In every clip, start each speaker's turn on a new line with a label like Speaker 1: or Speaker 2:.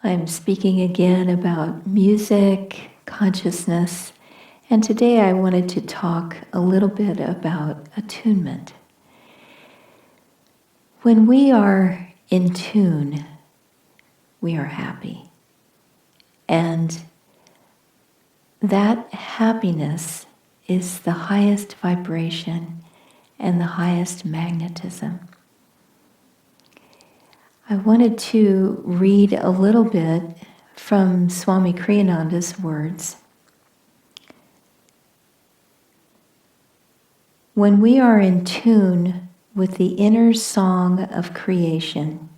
Speaker 1: I'm speaking again about music, consciousness, and today I wanted to talk a little bit about attunement. When we are in tune, we are happy. And that happiness is the highest vibration and the highest magnetism. I wanted to read a little bit from Swami Kriyananda's words. When we are in tune with the inner song of creation,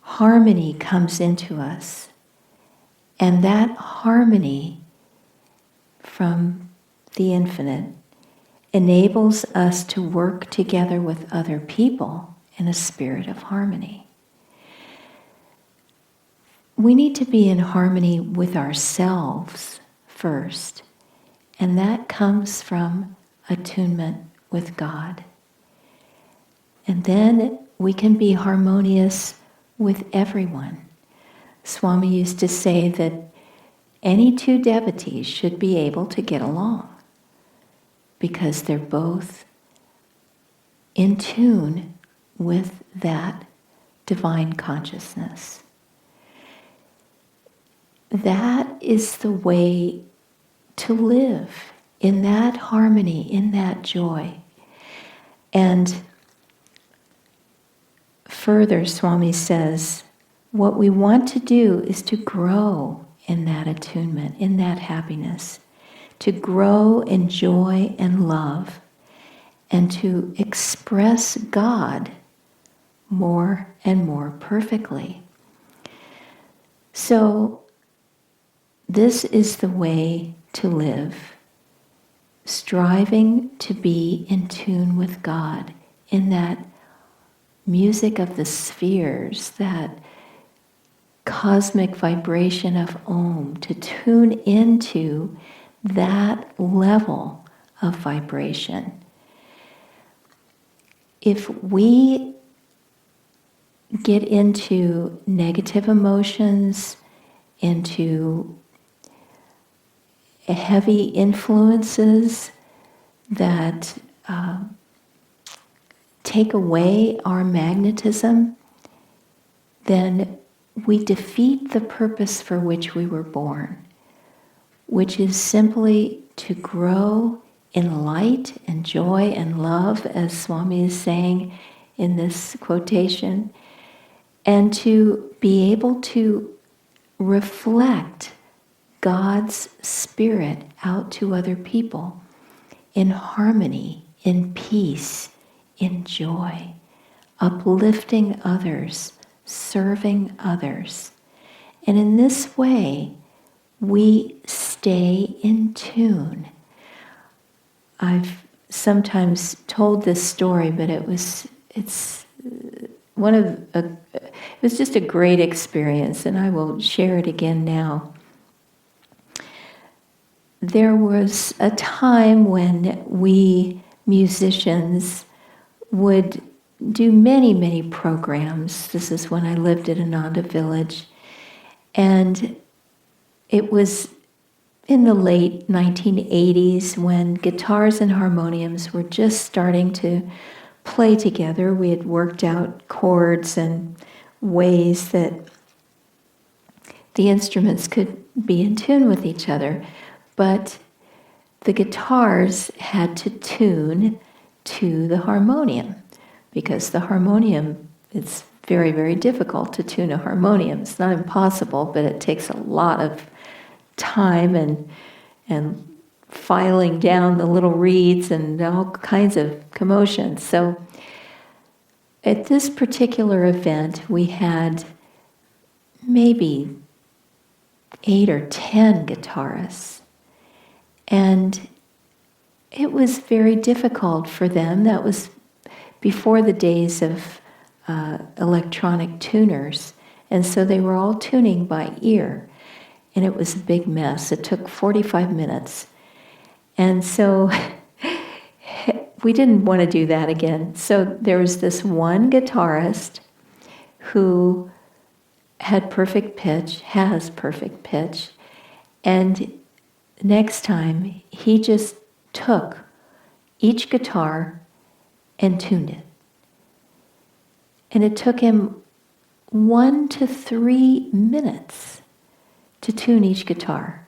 Speaker 1: harmony comes into us, and that harmony from the infinite enables us to work together with other people in a spirit of harmony. We need to be in harmony with ourselves first, and that comes from attunement with God. And then we can be harmonious with everyone. Swami used to say that any two devotees should be able to get along because they're both in tune with that divine consciousness. That is the way to live, in that harmony, in that joy. And further, Swami says, what we want to do is to grow in that attunement, in that happiness, to grow in joy and love, and to express God more and more perfectly. So, this is the way to live, striving to be in tune with God, in that music of the spheres, that cosmic vibration of Om, to tune into that level of vibration. If we get into negative emotions, into heavy influences that take away our magnetism, then we defeat the purpose for which we were born, which is simply to grow in light and joy and love, as Swami is saying in this quotation, and to be able to reflect God's spirit out to other people in harmony, in peace, in joy, uplifting others, serving others. And in this way, we stay in tune. I've sometimes told this story, but it was just a great experience, and I will share it again now. There was a time when we musicians would do many, many programs. This is when I lived at Ananda Village. And it was in the late 1980s when guitars and harmoniums were just starting to play together. We had worked out chords and ways that the instruments could be in tune with each other. But the guitars had to tune to the harmonium, because the harmonium, it's very, very difficult to tune a harmonium. It's not impossible, but it takes a lot of time and filing down the little reeds and all kinds of commotion. So at this particular event, we had maybe 8 or 10 guitarists. And it was very difficult for them. That was before the days of electronic tuners. And so they were all tuning by ear. And it was a big mess. It took 45 minutes. And so we didn't want to do that again. So there was this one guitarist who had perfect pitch, has perfect pitch, and next time he just took each guitar and tuned it. And it took him 1 to 3 minutes to tune each guitar,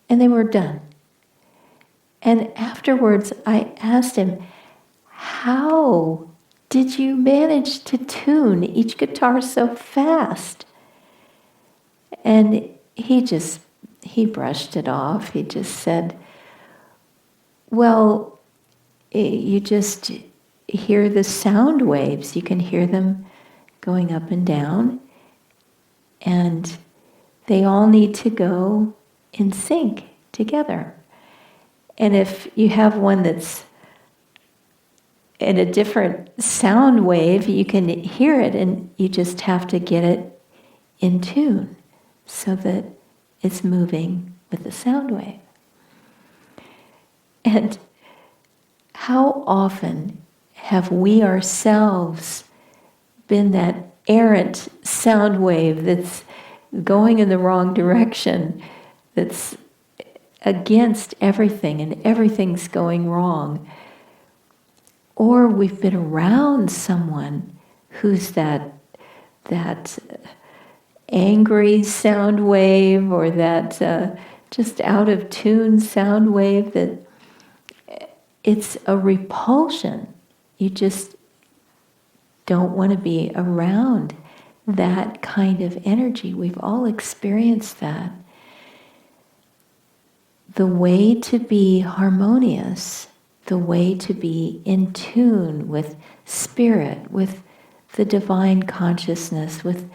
Speaker 1: and they were done. And afterwards, I asked him, how did you manage to tune each guitar so fast? And he brushed it off. He just said, well, you just hear the sound waves. You can hear them going up and down, and they all need to go in sync together. And if you have one that's in a different sound wave, you can hear it, and you just have to get it in tune so that it's moving with the sound wave. And how often have we ourselves been that errant sound wave that's going in the wrong direction, that's against everything, and everything's going wrong? Or we've been around someone who's that angry sound wave, or that just out of tune sound wave, that it's a repulsion. You just don't want to be around that kind of energy. We've all experienced that. The way to be harmonious, the way to be in tune with spirit, with the divine consciousness, with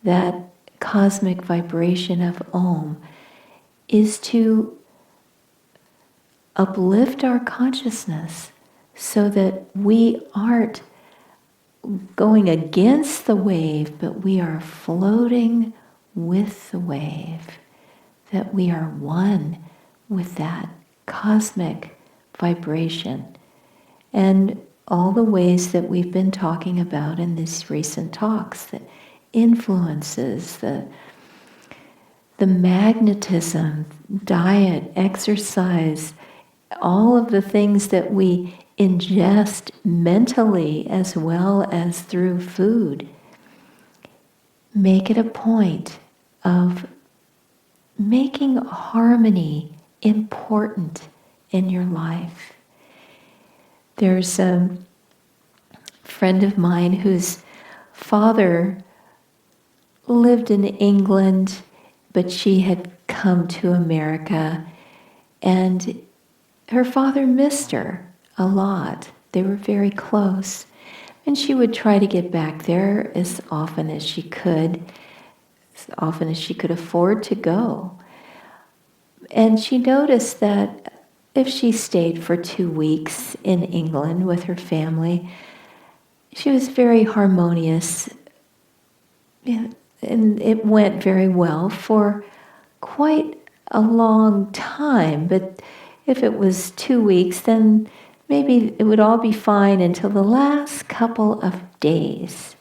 Speaker 1: that cosmic vibration of Om, is to uplift our consciousness so that we aren't going against the wave, but we are floating with the wave, that we are one with that cosmic vibration. And all the ways that we've been talking about in these recent talks, the influences, the magnetism, diet, exercise, all of the things that we ingest mentally as well as through food. Make it a point of making harmony important in your life. There's a friend of mine whose father lived in England, but she had come to America, and her father missed her a lot. They were very close, and she would try to get back there as often as she could afford to go. And she noticed that if she stayed for 2 weeks in England with her family, she was very harmonious, and it went very well for quite a long time. But if it was 2 weeks, then maybe it would all be fine until the last couple of days.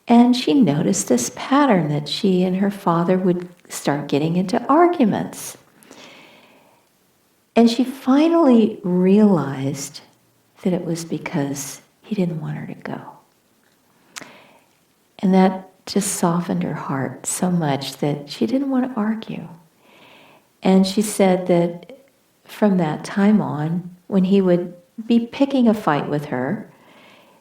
Speaker 1: And she noticed this pattern that she and her father would start getting into arguments. And she finally realized that it was because he didn't want her to go. And that just softened her heart so much that she didn't want to argue. And she said that from that time on, when he would be picking a fight with her,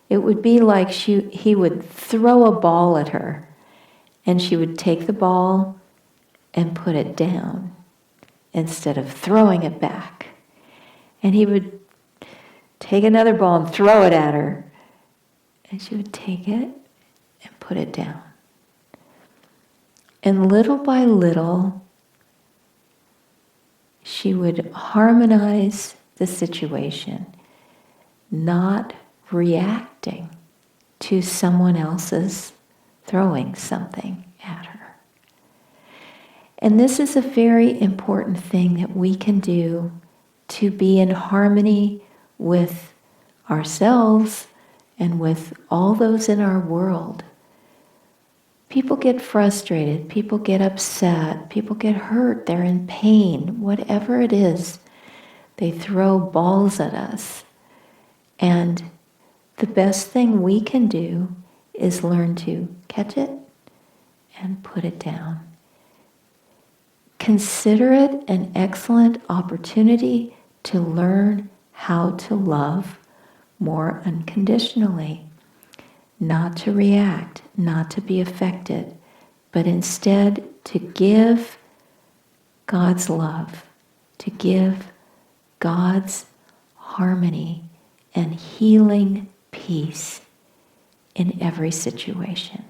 Speaker 1: it would be like he would throw a ball at her, and she would take the ball and put it down instead of throwing it back. And he would take another ball and throw it at her, and she would take it and put it down. And little by little, she would harmonize the situation, not reacting to someone else's throwing something at her. And this is a very important thing that we can do to be in harmony with ourselves and with all those in our world. People get frustrated, people get upset, people get hurt, they're in pain, whatever it is, they throw balls at us. And the best thing we can do is learn to catch it and put it down. Consider it an excellent opportunity to learn how to love more unconditionally, not to react, not to be affected, but instead to give God's love, to give God's harmony and healing peace in every situation.